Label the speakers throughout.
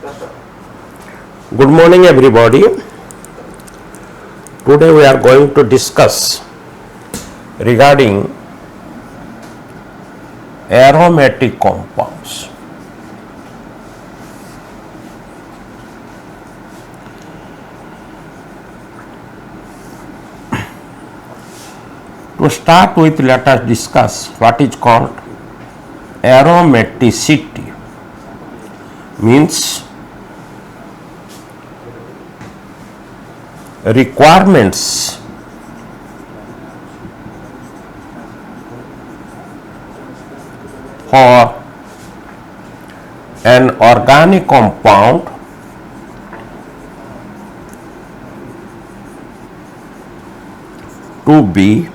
Speaker 1: Good morning, everybody. Today we are going to discuss regarding aromatic compounds. To start with, let us discuss what is called aromaticity. Means requirements for an organic compound to be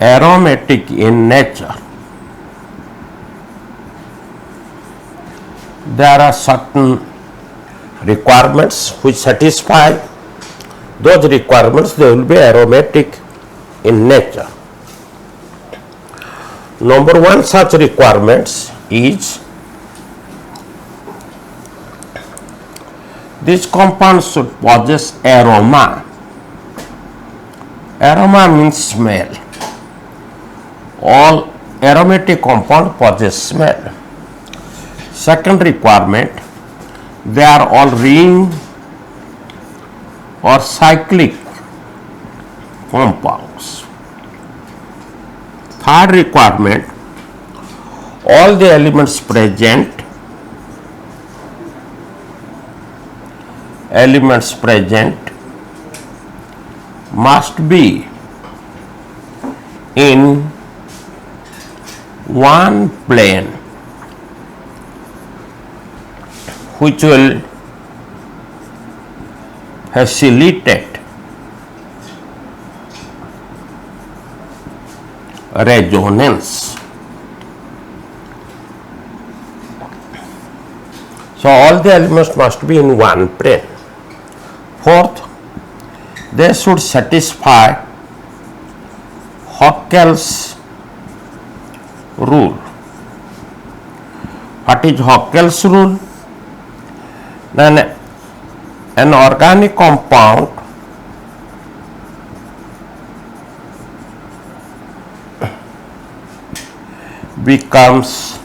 Speaker 1: aromatic in nature. There are certain requirements which satisfy those requirements, they will be aromatic in nature. Number one such requirements is this compound should possess aroma. Aroma means smell. All aromatic compound possess smell. Second requirement, they are all ring or cyclic compounds. Third requirement, all the elements present must be in one plane, which will facilitate resonance. So all the elements must be in one plane. Fourth, they should satisfy Hockel's rule. What is Hockel's rule? Then an organic compound becomes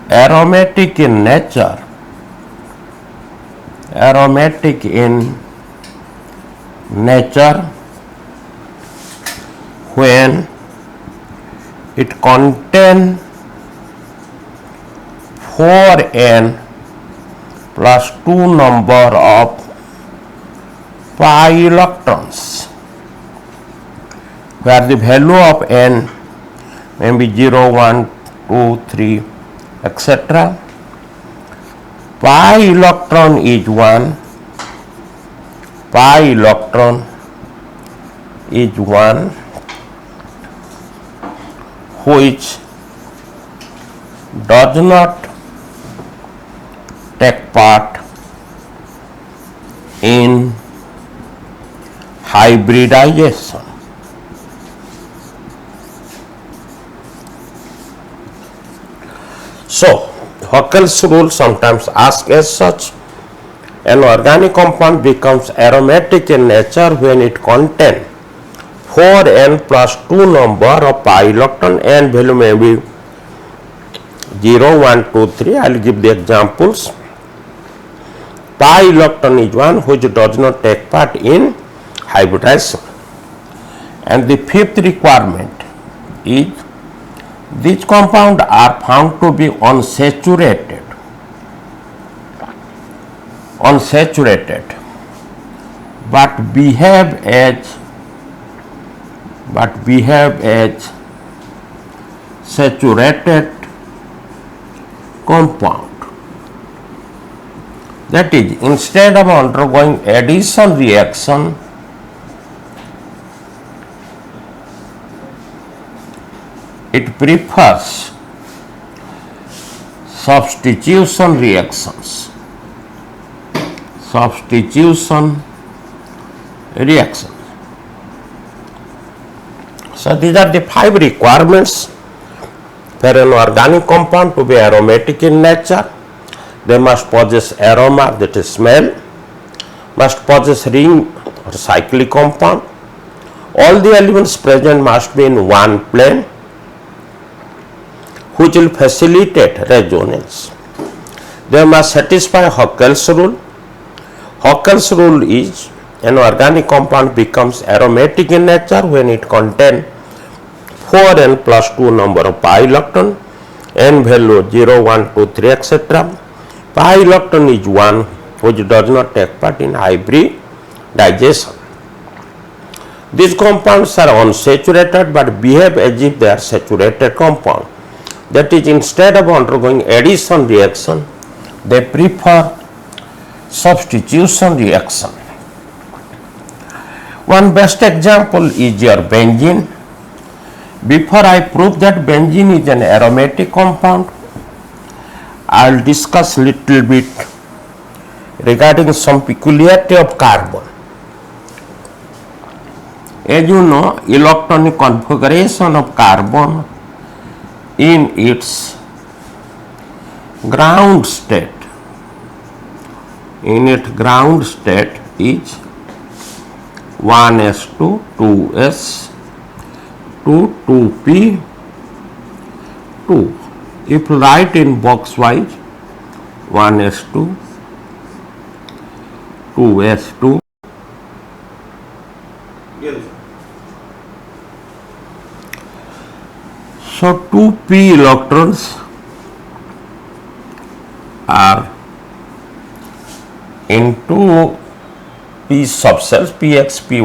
Speaker 1: aromatic in nature when it contains 4n plus 2 number of pi electrons, where the value of n may be 0, 1, 2, 3, etc. Pi electron is 1. Pi electron is 1, which does not take part in hybridization. So, Hockel's rule sometimes asked as such: an organic compound becomes aromatic in nature when it contains 4n plus 2 number of pi electron. N value may be 0, 1, 2, 3. I will give the examples. Pi electron is 1 which does not take part in hybridization. And the fifth requirement is these compounds are found to be unsaturated, but behave as saturated compound. That is, instead of undergoing addition reaction, it prefers substitution reactions. So these are the 5 requirements For an organic compound to be aromatic in nature, they must possess aroma, that is smell, must possess ring or cyclic compound. All the elements present must be in one plane, which will facilitate resonance. They must satisfy Hockel's rule. Hockel's rule is an organic compound becomes aromatic in nature when it contains 4n plus 2 number of pi electron, n value 0, 1, 2, 3, etc. Pi electron is 1 which does not take part in hybridization. These compounds are unsaturated but behave as if they are saturated compound. That is, instead of undergoing addition reaction, they prefer substitution reaction. One best example is your benzene. Before I prove that benzene is an aromatic compound, I will discuss little bit regarding some peculiarity of carbon. As you know, electronic configuration of carbon in its ground state, is 1s2, 2s, 2p, 2. If you write in box wise, 1s2, 2s2. So 2p electrons are in 2 p subcells, px, py.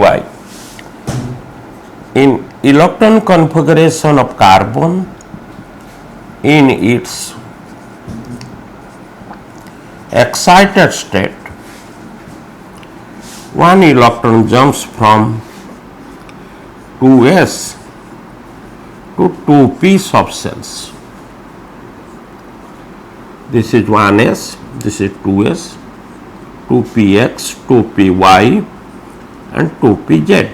Speaker 1: In electron configuration of carbon in its excited state, one electron jumps from 2s to 2p subcells. This is 1s, this is 2s, 2px, 2py and 2pz.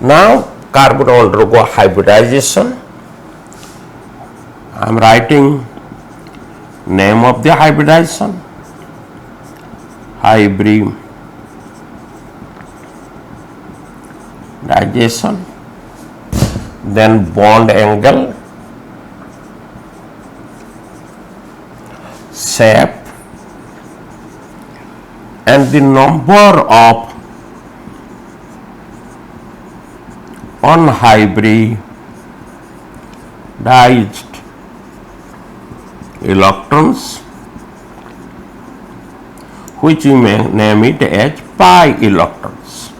Speaker 1: Now carbon undergo hybridization. I am writing name of the hybridization, hybridization, then bond angle, shape, and the number of unhybridized electrons, which we may name it as pi electrons.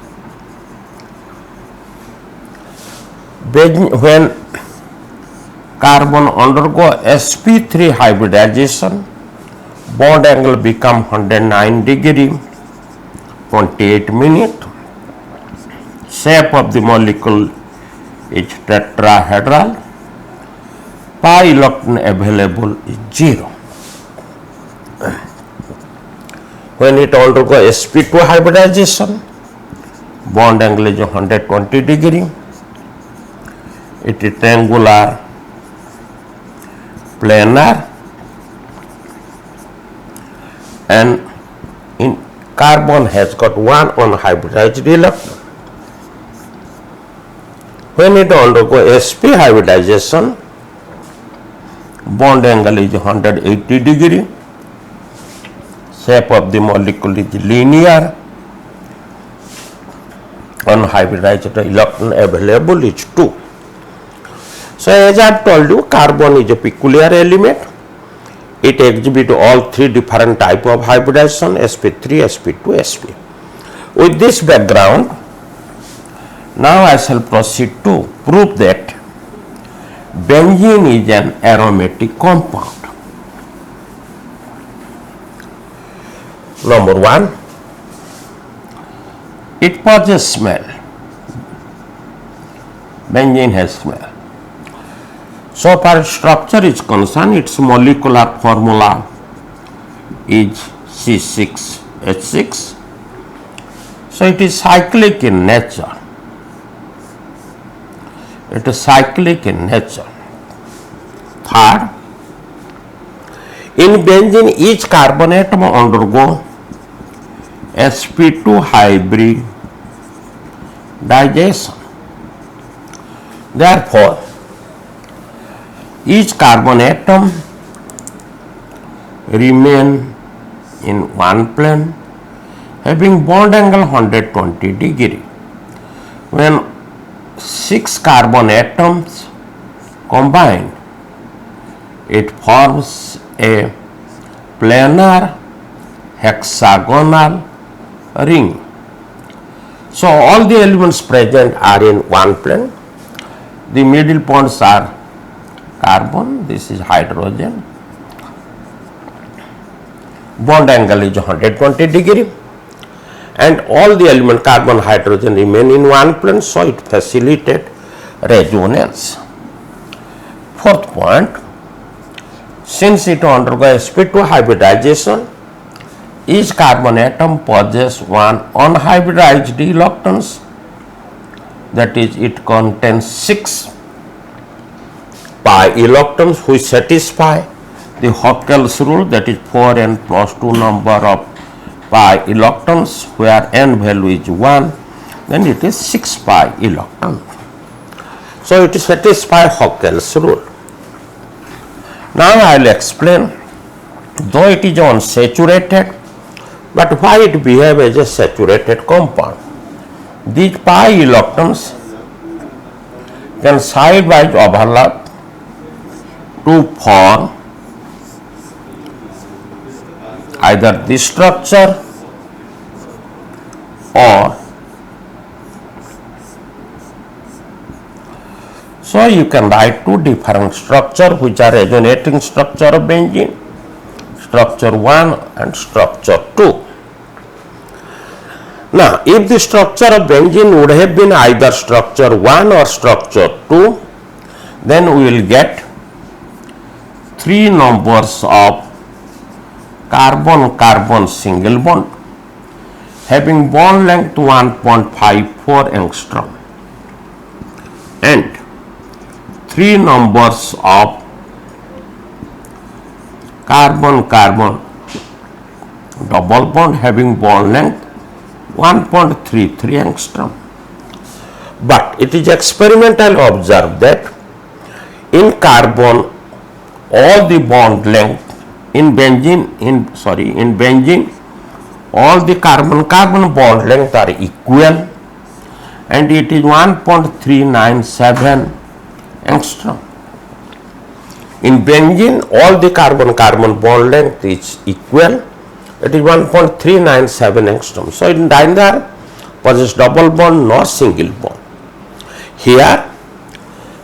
Speaker 1: When carbon undergo sp3 hybridization, bond angle become 109 degree, 28 minutes. Shape of the molecule is tetrahedral. Pi electron available is 0. When it undergo sp2 hybridization, bond angle is 120 degree. It is triangular, planar, and in carbon has got one unhybridized electron. When it undergo sp hybridization, bond angle is 180 degree. Shape of the molecule is linear. Unhybridized electron available is 2. So as I have told you, carbon is a peculiar element. It exhibits all three different types of hybridization, sp3, sp2, sp. With this background, now I shall proceed to prove that benzene is an aromatic compound. Number 1, it possesses smell. Benzene has smell. So far as structure is concerned, its molecular formula is C6H6. So it is cyclic in nature. It is cyclic in nature. Third, in benzene, each carbon atom undergo sp2 hybridization. Therefore, each carbon atom remain in one plane having bond angle 120 degree. When 6 carbon atoms combine, it forms a planar hexagonal ring. So all the elements present are in one plane. The middle bonds are carbon, this is hydrogen. Bond angle is 120 degree, and all the element carbon, hydrogen remain in one plane, so it facilitates resonance. Fourth point, since it undergoes sp2 hybridization, each carbon atom possesses one unhybridized electrons, that is, it contains 6 pi electrons which satisfy the Huckel's rule, that is 4n plus 2 number of pi electrons, where n value is 1, then it is 6 pi electron. So it satisfies Huckel's rule. Now I will explain, though it is unsaturated, but why it behaves as a saturated compound. These pi electrons can side-wise overlap to form either this structure or so you can write two different structures which are resonating structure of benzene, structure 1 and structure 2. Now, if the structure of benzene would have been either structure 1 or structure 2, then we will get 3 numbers of carbon-carbon single bond having bond length 1.54 angstrom and 3 numbers of carbon-carbon double bond having bond length 1.33 angstrom. But it is experimental observed that in carbon all the bond length in benzene all the carbon-carbon bond length are equal and it is 1.397 angstrom. In benzene all the carbon-carbon bond length is equal, it is 1.397 angstrom. So it neither possesses double bond nor single bond. Here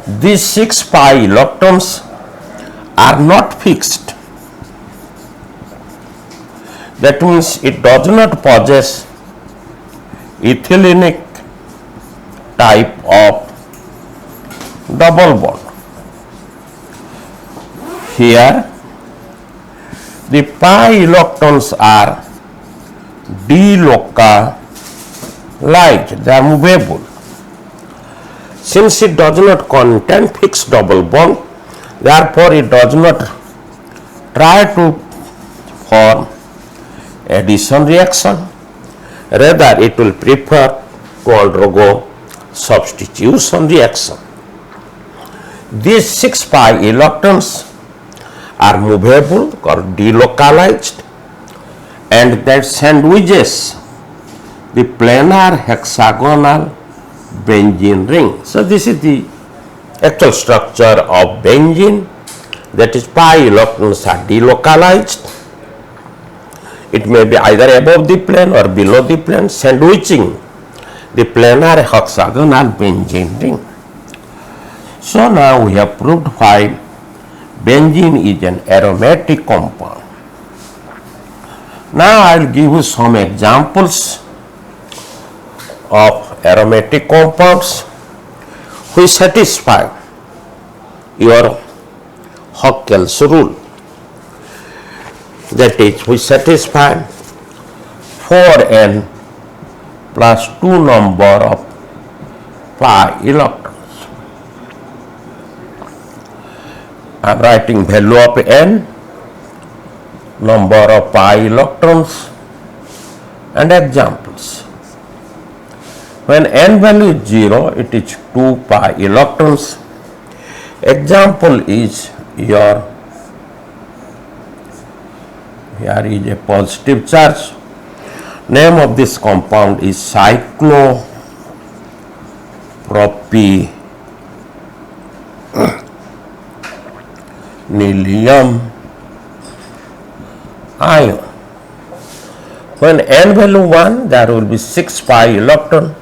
Speaker 1: these 6 pi electrons are not fixed. That means it does not possess ethylenic type of double bond. Here the pi electrons are delocalized, they are movable. Since it does not contain fixed double bond, therefore it does not try to form addition reaction, rather it will prefer to undergo substitution reaction. These 6 pi electrons are movable or delocalized, and that sandwiches the planar hexagonal benzene ring. So this is the actual structure of benzene, that is pi electrons are delocalized. It may be either above the plane or below the plane, sandwiching the planar hexagonal benzene ring. So now we have proved why benzene is an aromatic compound. Now I will give you some examples of aromatic compounds which satisfy your Huckel's rule. That is, we satisfy 4n plus 2 number of pi electrons. I'm writing value of n, number of pi electrons, and examples. When n value is 0, it is 2 pi electrons. Example is here is a positive charge. Name of this compound is cyclopropynylium ion. When n value 1, there will be 6 pi electron.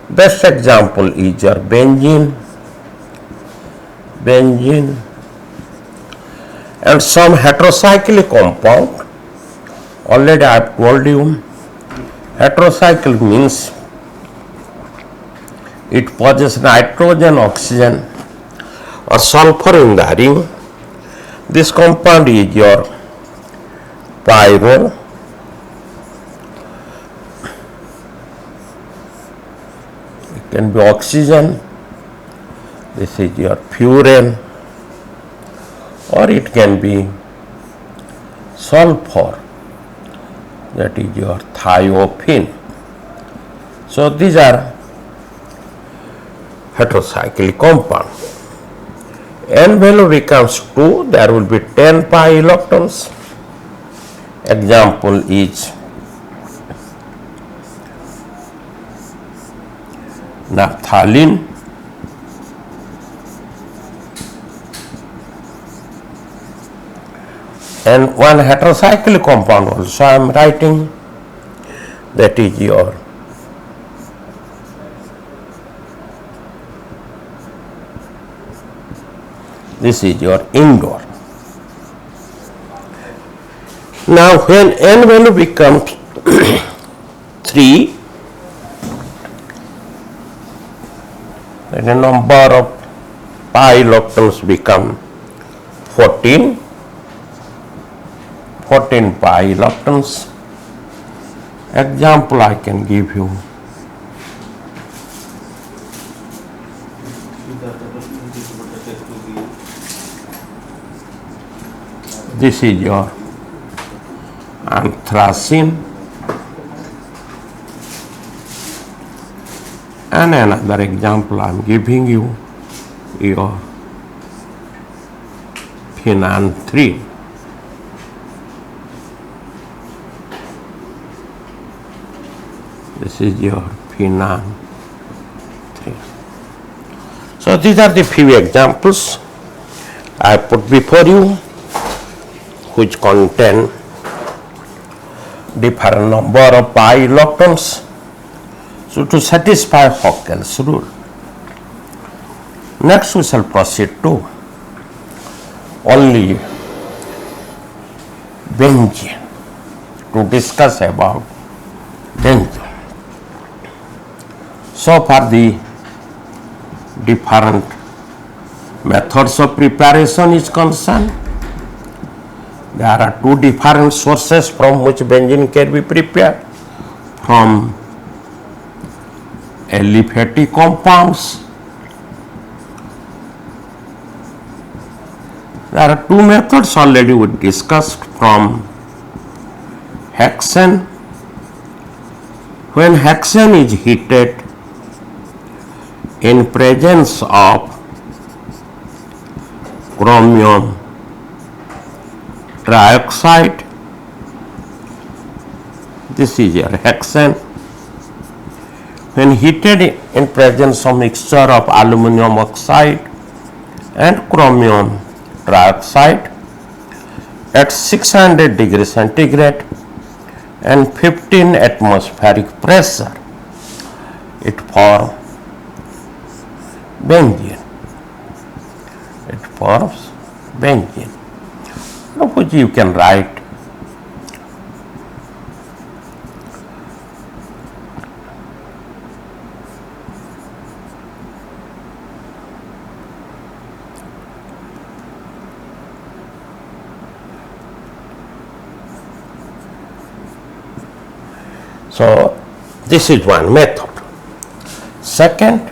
Speaker 1: Best example is your benzene, and some heterocyclic compound. Already I have told you, heterocyclic means it possesses nitrogen, oxygen, or sulfur in the ring. This compound is your pyrrole. It can be oxygen. This is your furane, or it can be sulfur, that is your thiophene. So these are heterocyclic compound. N value becomes 2, there will be 10 pi electrons. Example is naphthalene, and one heterocyclic compound also I am writing, that is your indole. Now when n value becomes 3, then the number of pi electrons become 14 pi electrons. Example I can give you. This is your anthracene, and another example I am giving you, your phenanthrene. This is your phenanthrene. So these are the few examples I put before you, which contain different number of pi electrons. So to satisfy Hockel's rule. Next we shall proceed to only benzene, to discuss about benzene. So far the different methods of preparation is concerned. There are two different sources from which benzene can be prepared, from aliphatic compounds. There are two methods already we discussed, from hexane. When hexane is heated in presence of chromium trioxide, this is your hexane. When heated in presence of mixture of aluminum oxide and chromium trioxide at 600 degrees centigrade and 15 atmospheric pressure, it forms benzene. It forms benzene, which you can write So this is one method. Second,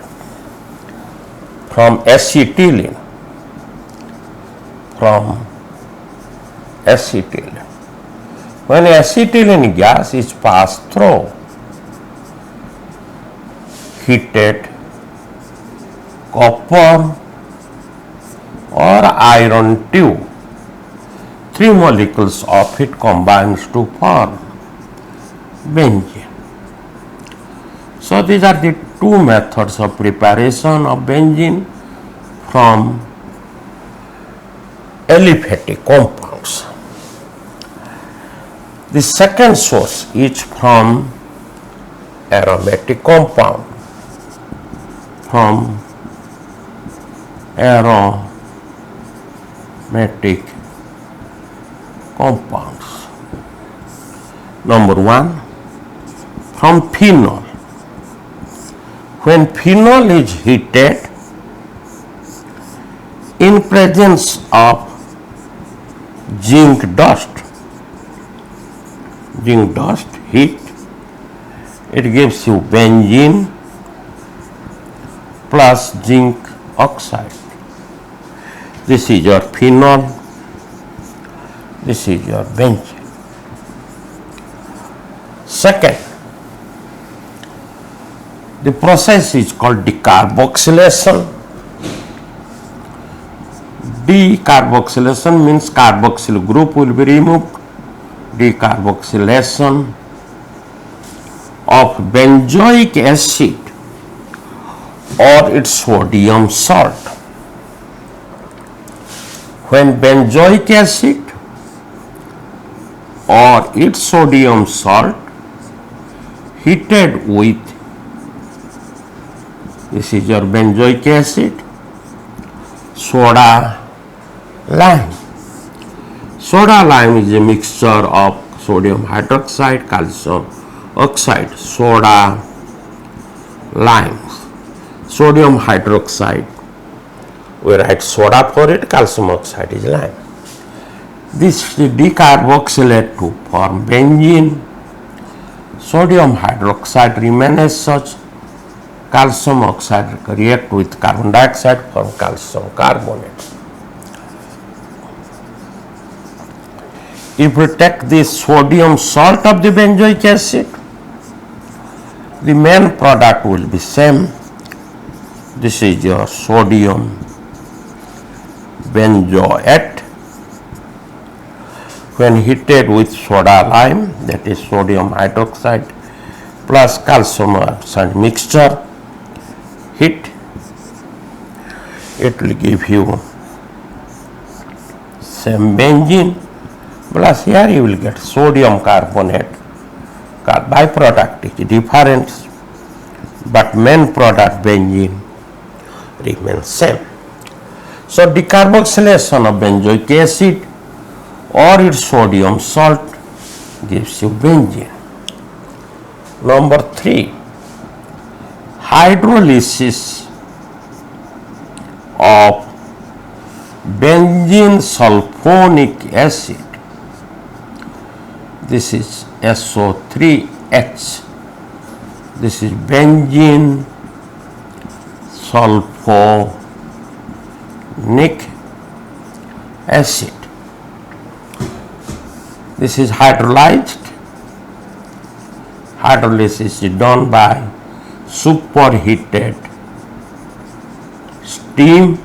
Speaker 1: from acetylene. from acetylene. When acetylene gas is passed through heated copper or iron tube, three molecules of it combines to form benzene. So these are the two methods of preparation of benzene from aliphatic compounds. The second source is from aromatic compound, from aromatic compounds. Number one, from phenol. When phenol is heated in presence of zinc dust heat, it gives you benzene plus zinc oxide. This is your phenol, this is your benzene. Second, the process is called decarboxylation. Decarboxylation means carboxyl group will be removed. Decarboxylation of benzoic acid or its sodium salt. When benzoic acid or its sodium salt heated with, this is your benzoic acid, soda lime. Soda lime is a mixture of sodium hydroxide, calcium oxide, soda lime. Sodium hydroxide, we write soda for it, calcium oxide is lime. This decarboxylate to form benzene. Sodium hydroxide remains as such. Calcium oxide react with carbon dioxide from calcium carbonate. If we take this sodium salt of the benzoic acid, the main product will be same. This is your sodium benzoate. When heated with soda lime, that is sodium hydroxide plus calcium oxide mixture, heat, it will give you same benzene, plus here you will get sodium carbonate. Byproduct is different, but main product benzene remains same. So decarboxylation of benzoic acid or its sodium salt gives you benzene. Number three, hydrolysis of benzene sulfonic acid. This is SO3H. This is benzene sulfonic acid. This is hydrolyzed. Hydrolysis is done by superheated steam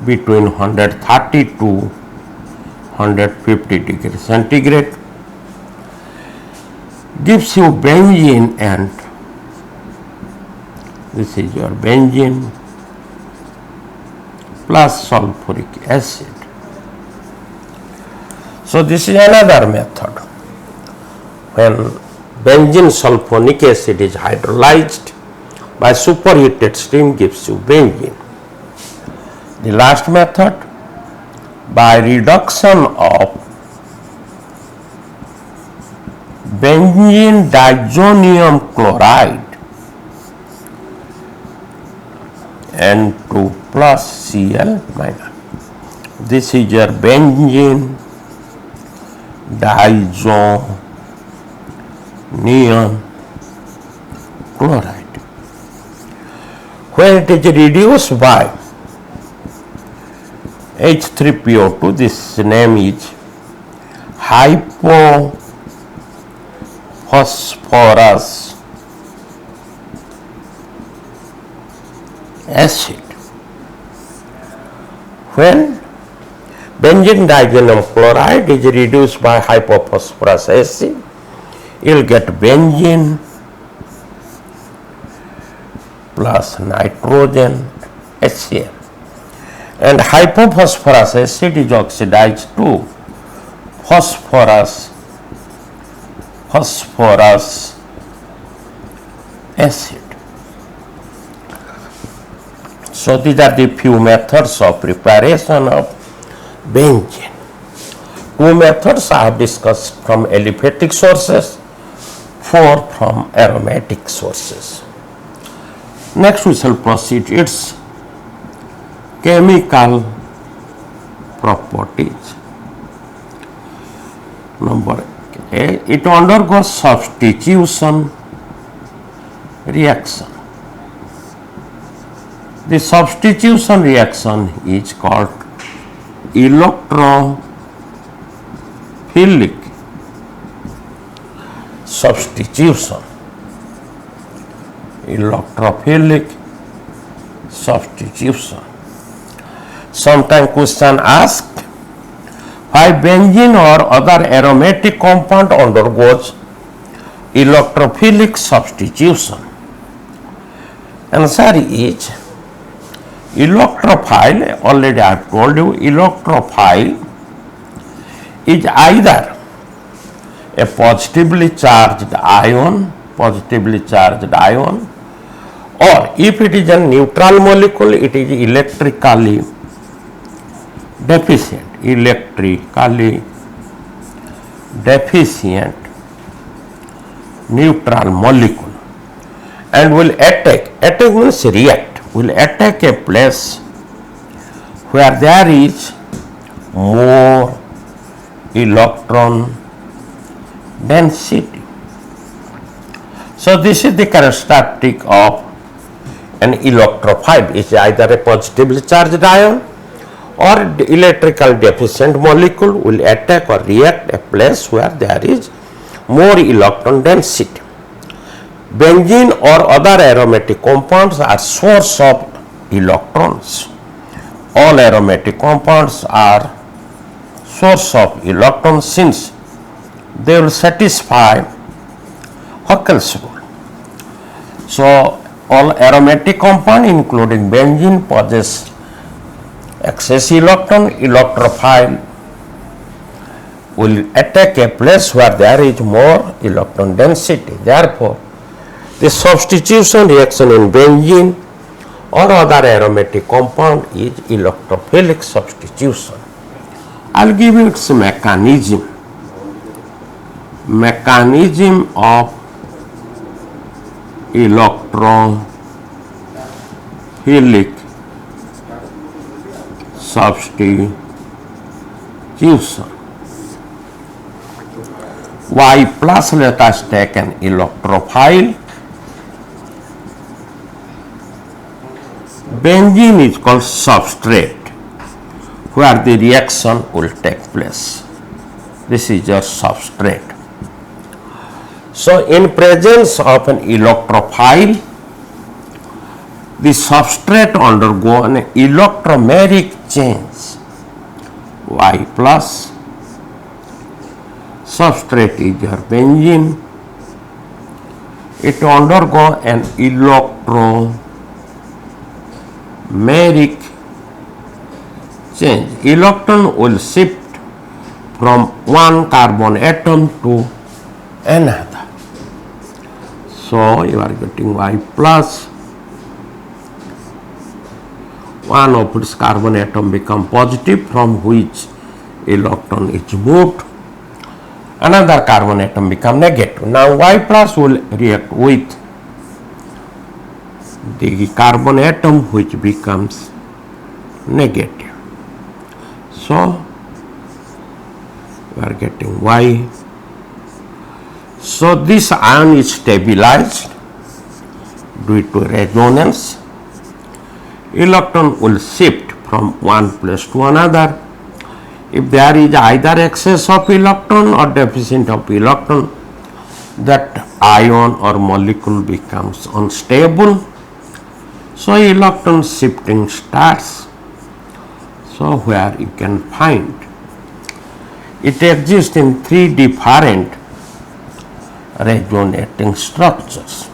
Speaker 1: between 130 to 150 degrees centigrade, gives you benzene, and this is your benzene plus sulfuric acid. So this is another method. When benzene sulfonic acid is hydrolyzed by superheated steam, gives you benzene. The last method, by reduction of benzene diazonium chloride N2 plus Cl minus. This is your benzene diazonium chloride. When it is reduced by H3PO2, this name is hypophosphorus acid. When benzene diazolam chloride is reduced by hypophosphorus acid, you will get benzene plus nitrogen HCl, and hypophosphorus acid is oxidized to phosphorus acid. So these are the few methods of preparation of benzene. Two methods I have discussed from aliphatic sources, 4 from aromatic sources. Next we shall proceed its chemical properties. Number A, it undergoes substitution reaction. The substitution reaction is called electrophilic substitution. Electrophilic substitution. Sometimes question asked why benzene or other aromatic compound undergoes electrophilic substitution. Answer is electrophile, already I have told you, electrophile is either a positively charged ion, or if it is a neutral molecule, it is electrically deficient, neutral molecule, and will attack means react, will attack a place where there is more electron density. So this is the characteristic of an electrophile. It is either a positively charged ion or electrical deficient molecule will attack or react a place where there is more electron density. Benzene or other aromatic compounds are source of electrons. All aromatic compounds are source of electrons since they will satisfy Huckel's rule. So all aromatic compounds including benzene possess excess electron. Electrophile will attack a place where there is more electron density. Therefore, the substitution reaction in benzene or other aromatic compound is electrophilic substitution. I will give you its mechanism. Mechanism of electrophilic substitution. Y plus, let us take an electrophile. Benzene is called substrate where the reaction will take place. This is your substrate. So in presence of an electrophile, the substrate undergo an electromeric change. Y plus, substrate is your benzene. It undergo an electromeric change. Electron will shift from one carbon atom to another. So you are getting Y plus, one of its carbon atom become positive from which electron is moved, another carbon atom become negative. Now Y plus will react with the carbon atom which becomes negative. So we are getting Y. So this ion is stabilized due to resonance. Electron will shift from one place to another. If there is either excess of electron or deficit of electron, that ion or molecule becomes unstable. So electron shifting starts. So where you can find it exists in three different resonating structures.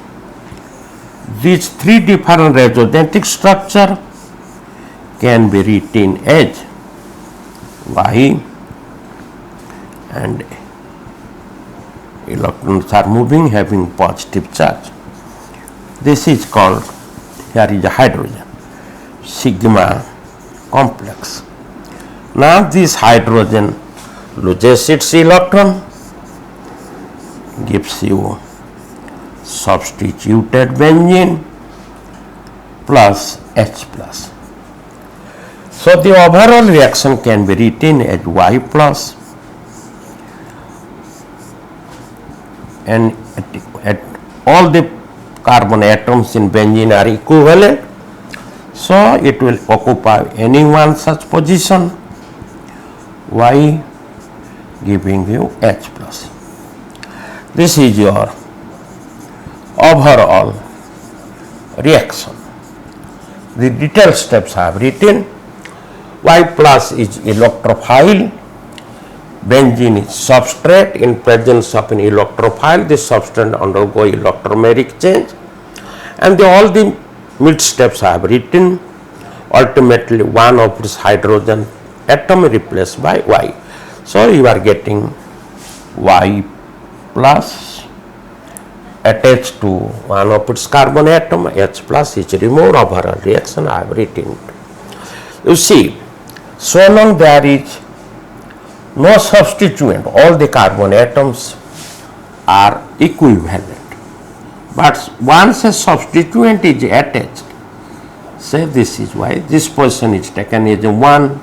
Speaker 1: These three different resonating structures can be written as Y, and electrons are moving having positive charge. This is called, here is a hydrogen, sigma complex. Now this hydrogen loses its electron, gives you substituted benzene plus H plus. So the overall reaction can be written as Y plus, and at all the carbon atoms in benzene are equivalent, so it will occupy any one such position, Y giving you H plus. This is your overall reaction. The detailed steps I have written. Y plus is electrophile, benzene is substrate. In presence of an electrophile, the substrate undergo electromeric change, and all the mid steps I have written. Ultimately, one of its hydrogen atom replaced by Y. So you are getting Y plus attached to one of its carbon atom, H plus is removed. Overall reaction I have written. You see, so long there is no substituent, all the carbon atoms are equivalent. But once a substituent is attached, say this is Y, this position is taken as 1,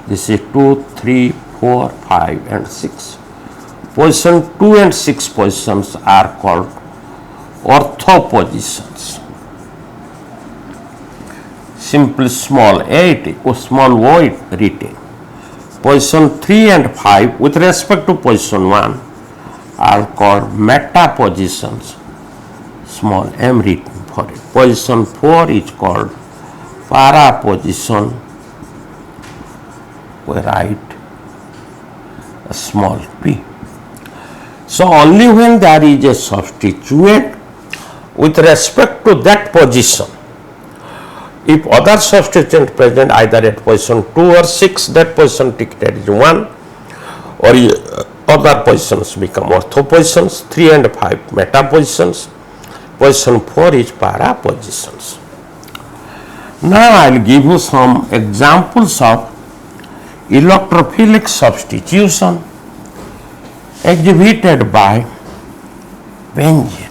Speaker 1: this is 2, 3, 4, 5 and 6. Position 2 and 6 positions are called ortho positions. Simply small a or small o written. Position 3 and 5 with respect to position 1 are called meta positions, small m written for it. Position 4 is called para position, we write a small p. So only when there is a substituent with respect to that position, if other substituent present either at position 2 or 6, that position dictated is 1, or other positions become ortho positions, 3 and 5 meta positions, position 4 is para positions. Now I will give you some examples of electrophilic substitution exhibited by benzene.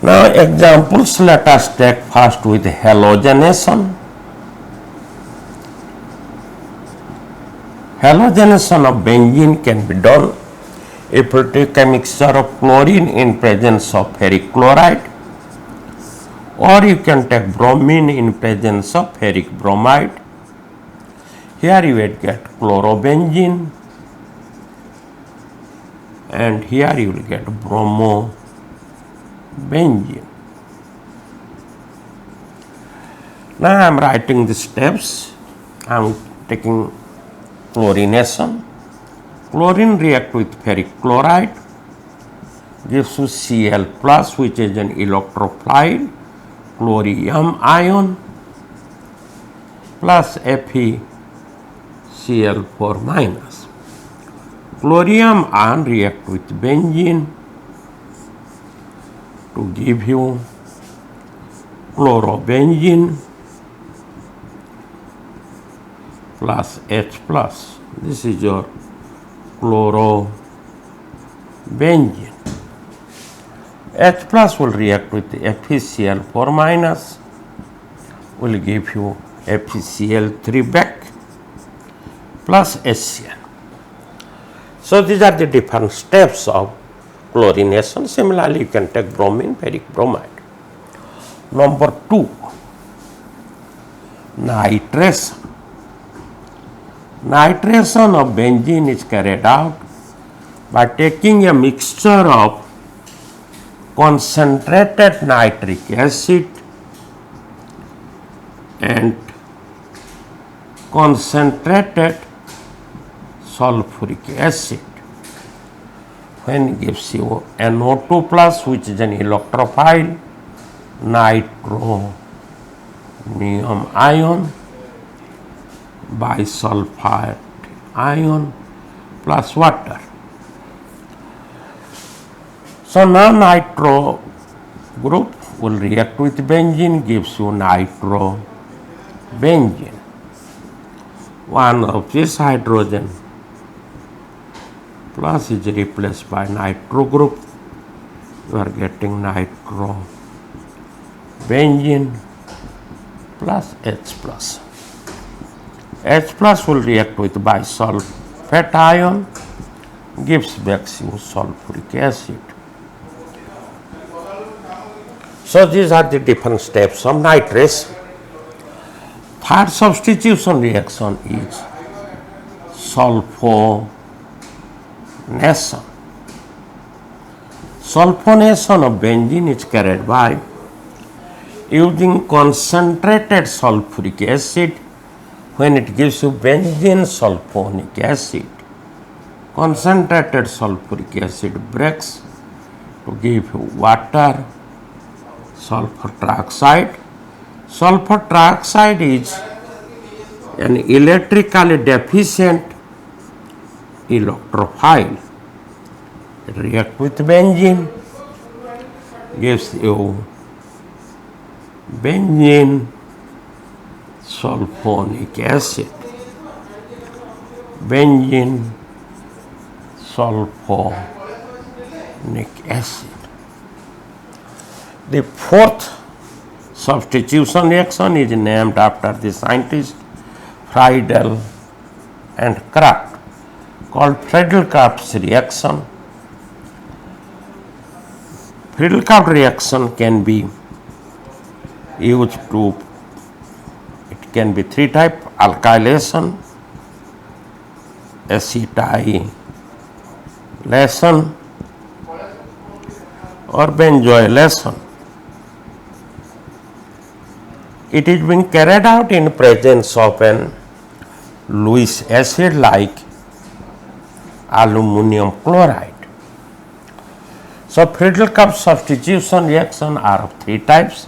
Speaker 1: Now examples, let us take first with halogenation. Halogenation of benzene can be done if you take a mixture of chlorine in presence of ferric chloride, or you can take bromine in presence of ferric bromide. Here you will get chlorobenzene, and here you will get bromobenzene. Now I am writing the steps. I am taking chlorination. Chlorine react with ferric chloride, gives you Cl plus, which is an electrophile chlorium ion, plus FeCl4 minus. Chlorium ion react with benzene to give you chlorobenzene plus H plus. This is your chlorobenzene. H plus will react with FeCl4 minus, will give you FeCl3 back plus HCl. So these are the different steps of chlorination. Similarly, you can take bromine, ferric bromide. Number 2, nitration. Nitration of benzene is carried out by taking a mixture of concentrated nitric acid and concentrated sulfuric acid, when gives you NO2 plus, which is an electrophile, nitronium ion, bisulfite ion plus water. So now nitro group will react with benzene, gives you nitrobenzene. One of this hydrogen plus is replaced by nitro group. You are getting nitrobenzene plus H plus. H plus will react with bisulfate ion, gives back you sulfuric acid. So these are the different steps of nitration. Third substitution reaction is sulfonation. Sulfonation of benzene is carried by using concentrated sulfuric acid, when it gives you benzene sulfonic acid. Concentrated sulfuric acid breaks to give you water, sulfur trioxide. Sulfur trioxide is an electrically deficient electrophile. It reacts with benzene, gives you benzene sulfonic acid. Benzene sulfonic acid. The fourth substitution reaction is named after the scientists Friedel and Kraft, called Friedel-Crafts reaction. Friedel-Crafts reaction can be used to, it can be three types: alkylation, acetylation, or benzoylation. It is being carried out in presence of an Lewis acid like aluminum chloride. So Friedel-Crafts substitution reaction are of three types: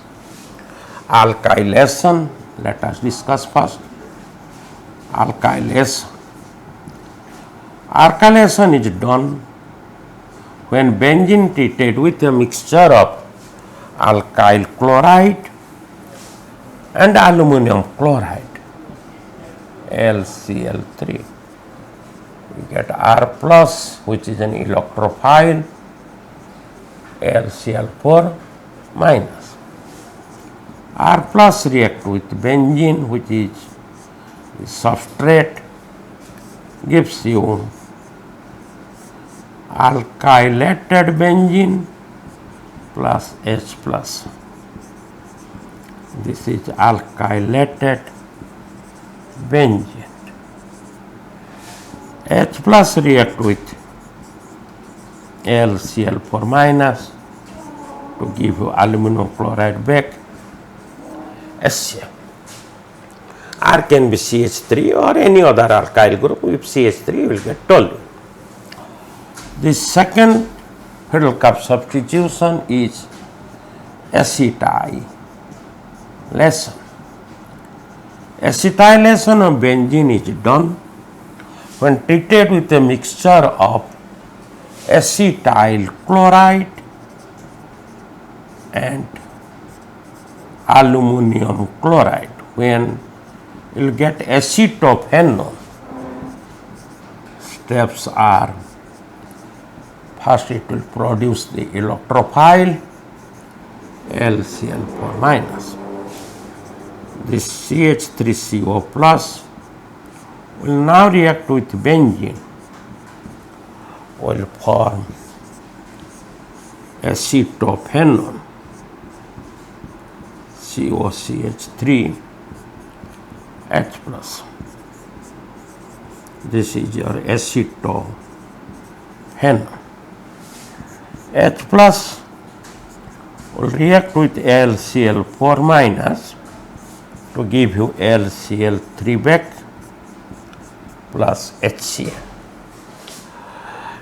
Speaker 1: alkylation. Let us discuss first alkylation. Alkylation is done when benzene treated with a mixture of alkyl chloride and aluminum chloride, LCl3. We get R plus, which is an electrophile, LCl4 minus. R plus react with benzene, which is the substrate, gives you alkylated benzene plus H plus. This is alkylated benzene. H plus react with LCl4 minus to give you aluminum chloride back, HCl. R can be CH3 or any other alkyl group. If CH3, you will get toluene. The second Friedel-Crafts substitution is acetylation. Acetylation of benzene is done when treated with a mixture of acetyl chloride and aluminum chloride, when you will get acetophenone. Steps are: first it will produce the electrophile LCl4 minus. This CH3CO plus will now react with benzene, will form acetophenone. COCH3 H plus. This is your acetohene. H plus will react with AlCl4 minus to give you AlCl3 back plus HCl.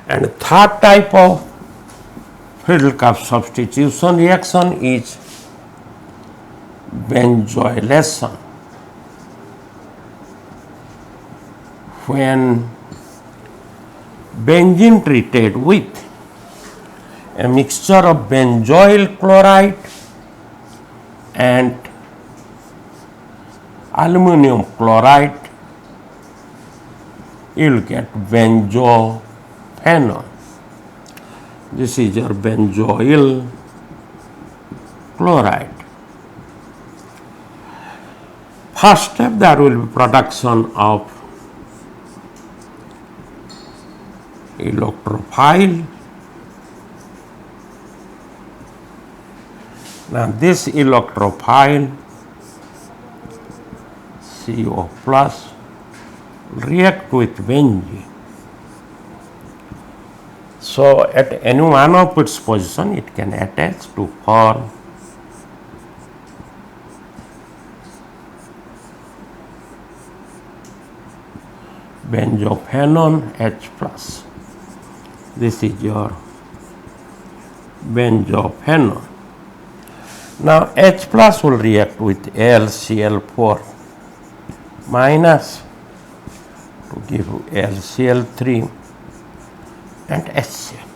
Speaker 1: And third type of Friedel-Crafts substitution reaction is benzoylation. When benzene treated with a mixture of benzoyl chloride and aluminum chloride, you will get benzophenone. This is your benzoyl chloride. First step, there will be production of electrophile. Now this electrophile CO plus react with benzene. So at any one of its position it can attach to form benzophenone H plus. This is your benzophenone. Now H plus will react with AlCl4 minus to give you AlCl3 and HCl.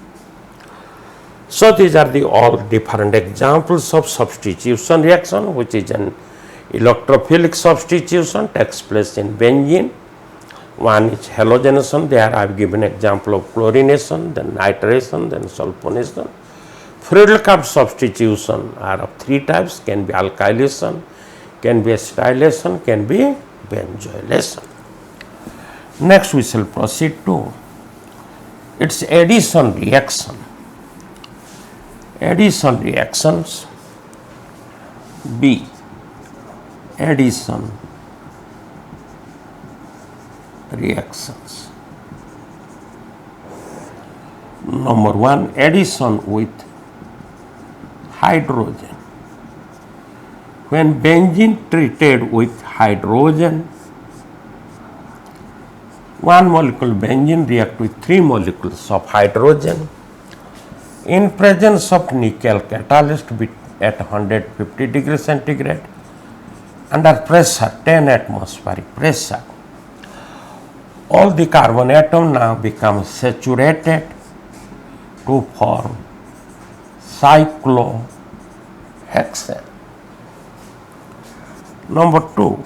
Speaker 1: So these are the all different examples of substitution reaction, which is an electrophilic substitution takes place in benzene. One is halogenation, there I have given example of chlorination, then nitration, then sulfonation. Friedel-Crafts substitution are of three types, can be alkylation, can be acetylation, can be benzoylation. Next we shall proceed to its addition reaction. Addition reactions. B. Addition reactions. Number one, addition with hydrogen. When benzene treated with hydrogen, one molecule benzene react with three molecules of hydrogen. In presence of nickel catalyst at 150 degrees centigrade, under pressure 10 atmospheric pressure, all the carbon atom now become saturated to form cyclohexane. Number two,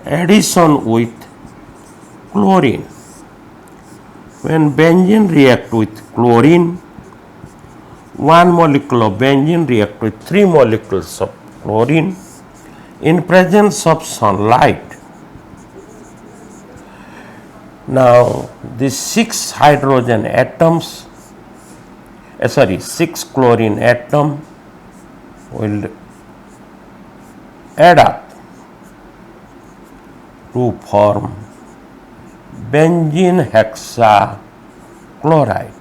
Speaker 1: addition with chlorine. When benzene react with chlorine, one molecule of benzene react with three molecules of chlorine in presence of sunlight. Now these 6 hydrogen atoms, 6 chlorine atom will add up to form benzene hexachloride.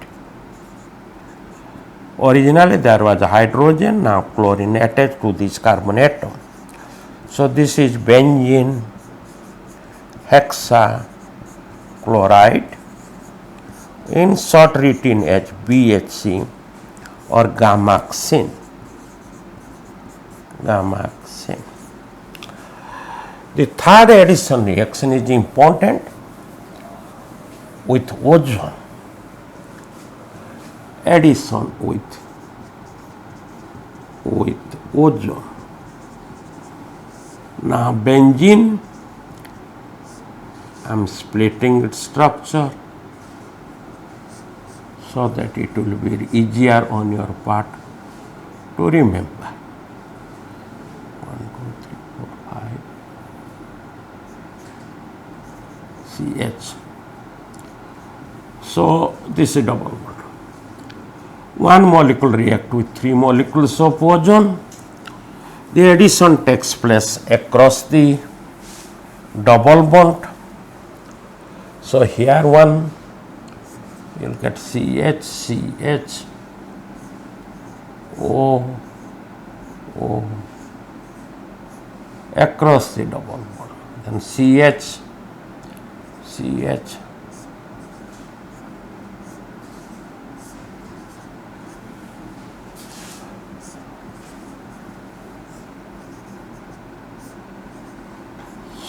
Speaker 1: Originally there was a hydrogen, now chlorine attached to this carbon atom. So this is benzene hexachloride, in short written as BHC or gammaxine. Gammaxine. The third addition reaction is important with ozone. Addition with ozone. Now benzene, I am splitting its structure so that it will be easier on your part to remember. 1, 2, 3, 4, 5 CH. So this is double bond. One molecule react with three molecules of ozone. The addition takes place across the double bond. So here one, you'll get CH, CH, O, O, across the double bond. Then CH, CH,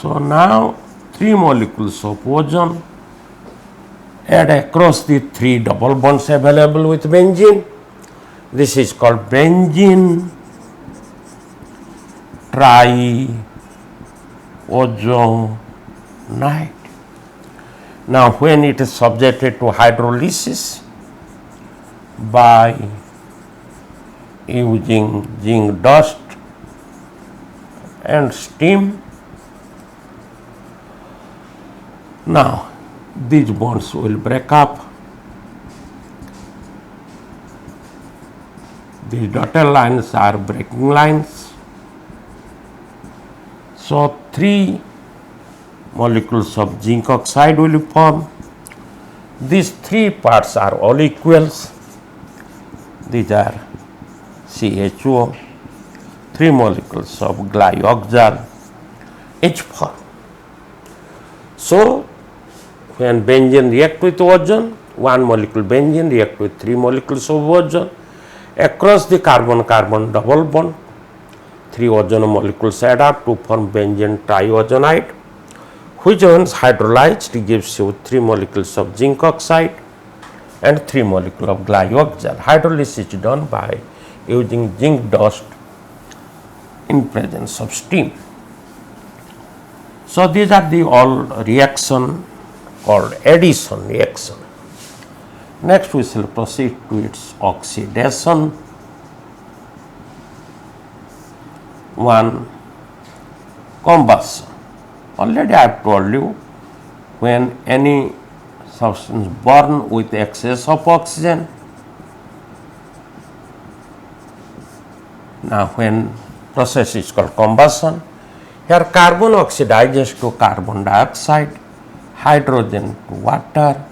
Speaker 1: so now 3 molecules of ozone add across the 3 double bonds available with benzene. This is called benzene triozonide. Now when it is subjected to hydrolysis by using zinc dust and steam, now these bonds will break up. These dotted lines are breaking lines. So 3 molecules of zinc oxide will form. These 3 parts are all equals. These are CHO, 3 molecules of glyoxal H form. So when benzene react with ozone, 1 molecule benzene react with 3 molecules of ozone. Across the carbon-carbon double bond, 3 ozone molecules add up to form benzene triozonide, which once hydrolyzed gives you 3 molecules of zinc oxide and 3 molecules of glyoxal. Hydrolysis is done by using zinc dust in presence of steam. So these are the all reaction called addition reaction. Next we shall proceed to its oxidation. 1. Combustion. Already I have told you, when any substance burn with excess of oxygen, now when process is called combustion, here carbon oxidizes to carbon dioxide, hydrogen to water,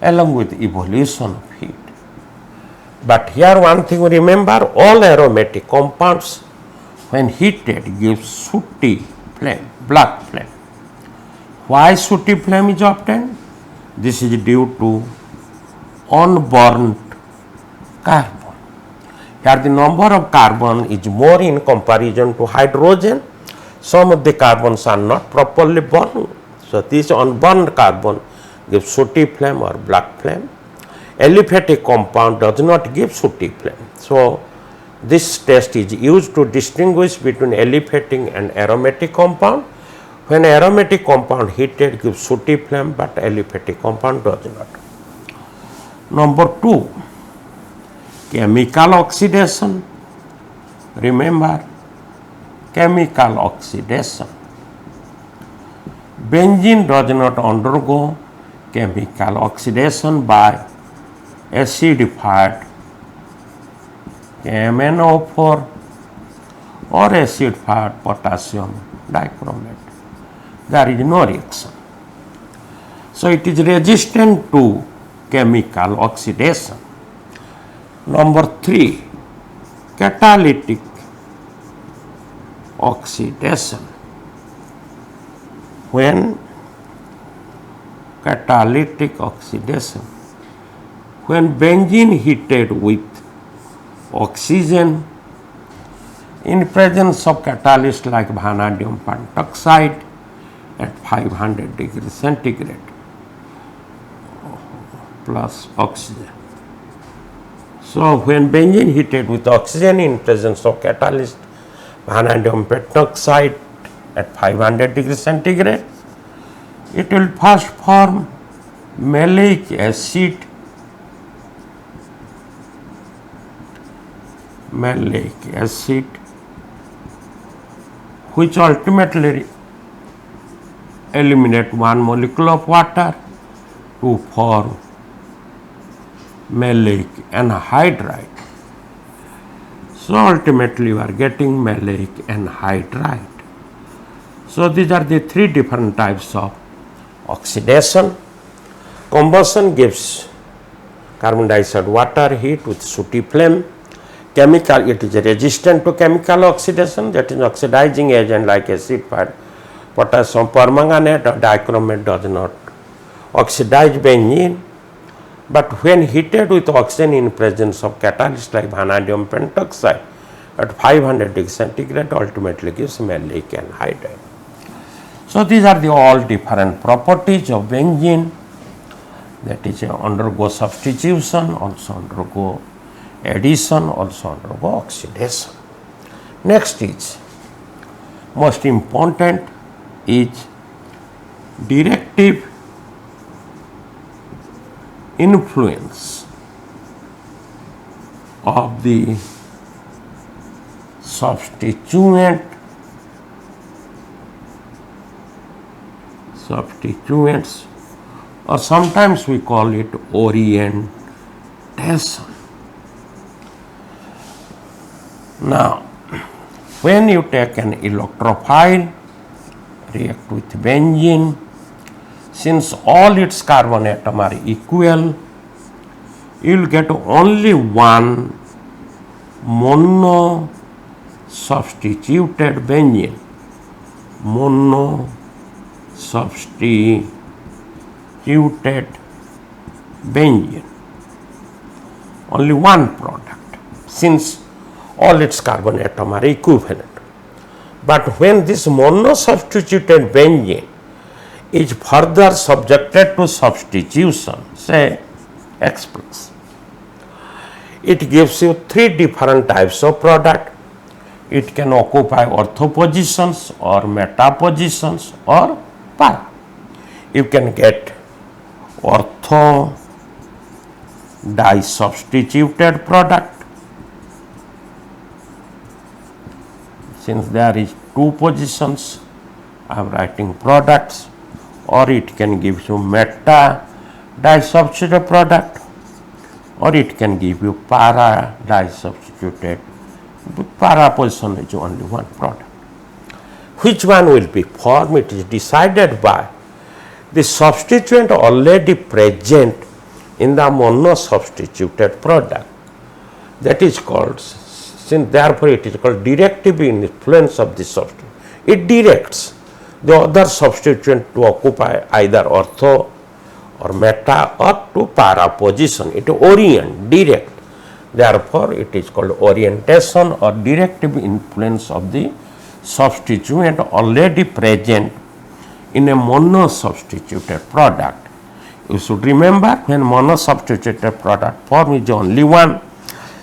Speaker 1: along with evolution of heat. But here one thing remember, all aromatic compounds when heated gives sooty flame, black flame. Why sooty flame is obtained? This is due to unburnt carbon. Here the number of carbon is more in comparison to hydrogen. Some of the carbons are not properly burned. So this unburned carbon gives sooty flame or black flame. Aliphatic compound does not give sooty flame. So this test is used to distinguish between aliphatic and aromatic compound. When aromatic compound heated gives sooty flame, but aliphatic compound does not. Number 2, chemical oxidation. Remember, chemical oxidation. Benzene does not undergo chemical oxidation by acidified MnO4 or acidified potassium dichromate. There is no reaction. So it is resistant to chemical oxidation. Number 3, catalytic oxidation. When catalytic oxidation, when benzene heated with oxygen in presence of catalyst like vanadium pentoxide at 500 degrees centigrade plus oxygen. So when benzene heated with oxygen in presence of catalyst vanadium pentoxide at 500 degrees centigrade, it will first form maleic acid, which ultimately eliminate 1 molecule of water to form maleic anhydride. So ultimately you are getting maleic anhydride. So these are the three different types of oxidation. Combustion gives carbon dioxide water heat with sooty flame. Chemical, it is resistant to chemical oxidation, that is oxidizing agent like acid, potassium permanganate or dichromate does not oxidize benzene, but when heated with oxygen in presence of catalyst like vanadium pentoxide at 500 degrees centigrade ultimately gives maleic anhydride. So these are the all different properties of benzene, that is undergo substitution, also undergo addition, also undergo oxidation. Next is most important is directive influence of the substituents, or sometimes we call it orientation. Now, when you take an electrophile, react with benzene, since all its carbon atoms are equal, you will get only one mono substituted benzene. Mono substituted benzene. Only one product, since all its carbon atoms are equivalent. But when this mono-substituted benzene is further subjected to substitution, say X plus, it gives you three different types of product. It can occupy ortho positions or meta positions or para. You can get ortho disubstituted product, since there is two positions, I am writing products, or it can give you meta disubstituted product, or it can give you para disubstituted. Para position is only one product. Which one will be formed? It is decided by the substituent already present in the mono substituted product. That is called, since therefore it is called directive influence of the substituent. It directs the other substituent to occupy either ortho or meta or to para position. It orient, direct. Therefore, it is called orientation or directive influence of the substituent already present in a mono substituted product. You should remember, when mono substituted product form is only one,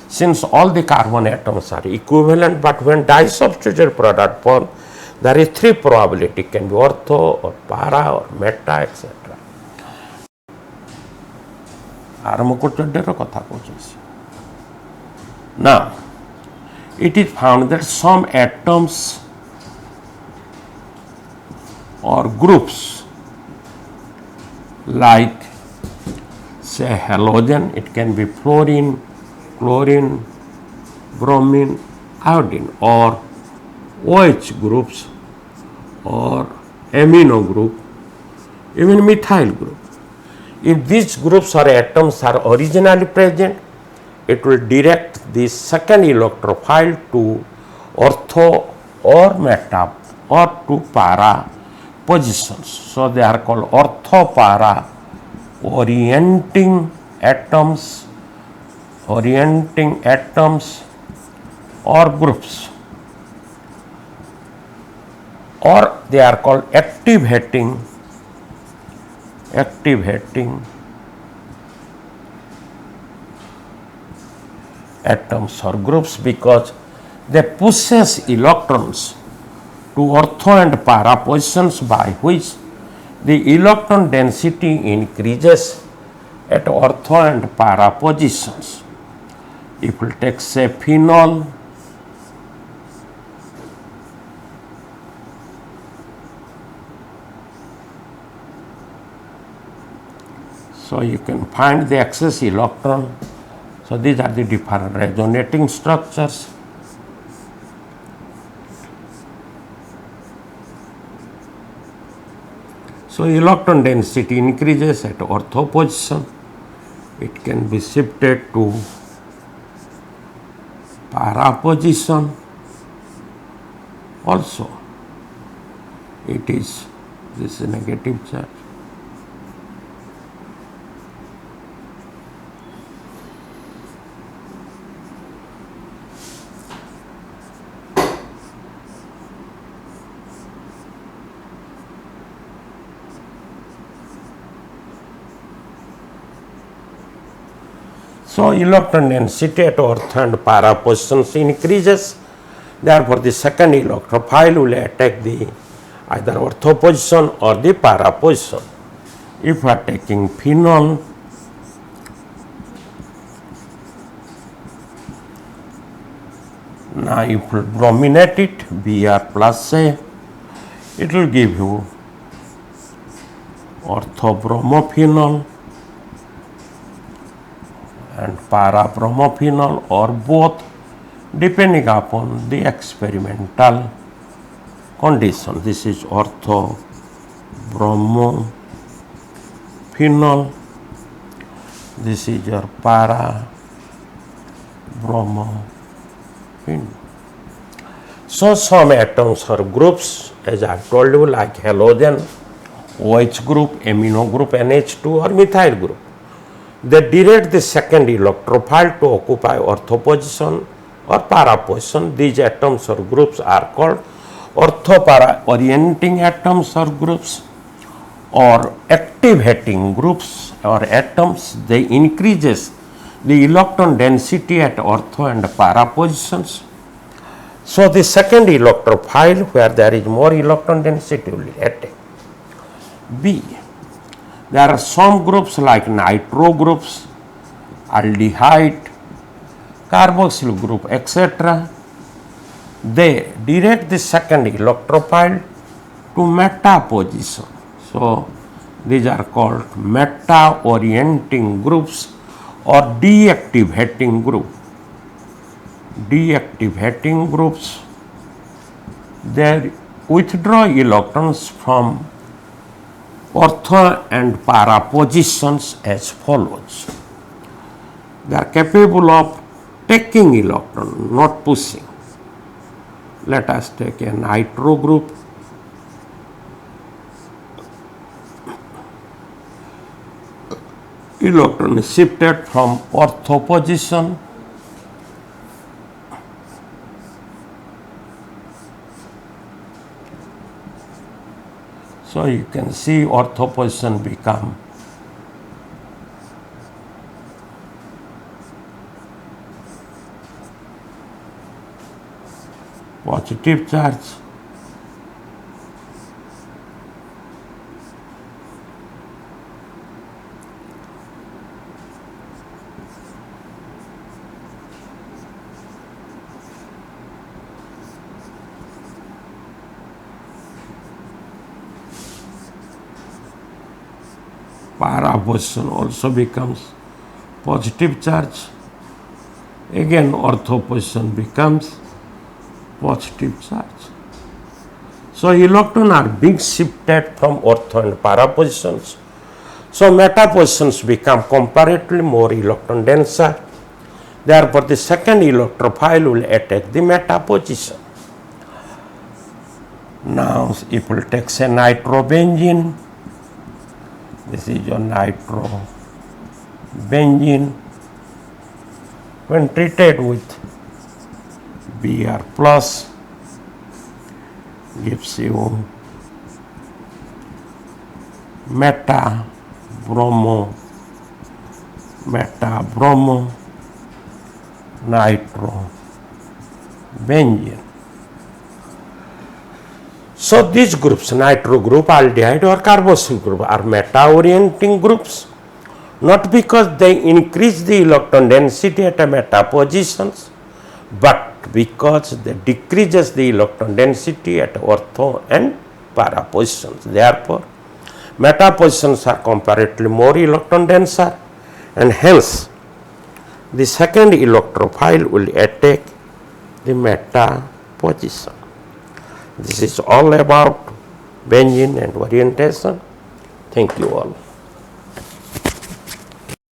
Speaker 1: since all the carbon atoms are equivalent, but when disubstituted product form, there is three probability, can be ortho or para or meta, etc. Now, it is found that some atoms or groups, like say halogen, it can be fluorine, chlorine, bromine, iodine, or OH groups or amino group, even methyl group. If these groups or atoms are originally present, it will direct the second electrophile to ortho or meta or to para positions. So they are called ortho-para orienting atoms or groups, or they are called activating atoms or groups, because they pushes electrons to ortho and para positions, by which the electron density increases at ortho and para positions. If we take say phenol, so you can find the excess electron. So these are the different resonating structures. So electron density increases at ortho position. It can be shifted to para position. Also, it is this negative charge. So electron density at ortho and para positions increases. Therefore, the second electrophile will attack the either ortho position or the para position. If we are taking phenol, now if you brominate it, Br plus A, it will give you orthobromophenol and parabromophenol or both, depending upon the experimental condition. This is orthobromophenol. This is your parabromophenol. So some atoms or groups, as I told you, like halogen, OH group, amino group, NH2 or methyl group, they direct the second electrophile to occupy ortho position or para position. These atoms or groups are called ortho-para orienting atoms or groups, or activating groups or atoms. They increases the electron density at ortho and para positions. So the second electrophile where there is more electron density will attack. B. There are some groups like nitro groups, aldehyde, carboxyl group, etc. They direct the second electrophile to meta position. So these are called meta orienting groups or deactivating group. Deactivating groups, they withdraw electrons from ortho and para positions as follows. They are capable of taking electron, not pushing. Let us take a nitro group. Electron is shifted from ortho position so you can see ortho position become positive charge. Para position also becomes positive charge. Again, ortho position becomes positive charge. So electrons are being shifted from ortho and para positions. So meta positions become comparatively more electron denser. Therefore, the second electrophile will attack the meta position. Now, if we take say nitrobenzene, this is your nitrobenzene. When treated with Br plus, gives you meta bromo nitrobenzene. So these groups, nitro group, aldehyde or carboxyl group, are meta orienting groups, not because they increase the electron density at a meta positions, but because they decreases the electron density at ortho and para positions. Therefore, meta positions are comparatively more electron denser, and hence the second electrophile will attack the meta position. This is all about benzene and orientation. Thank you all.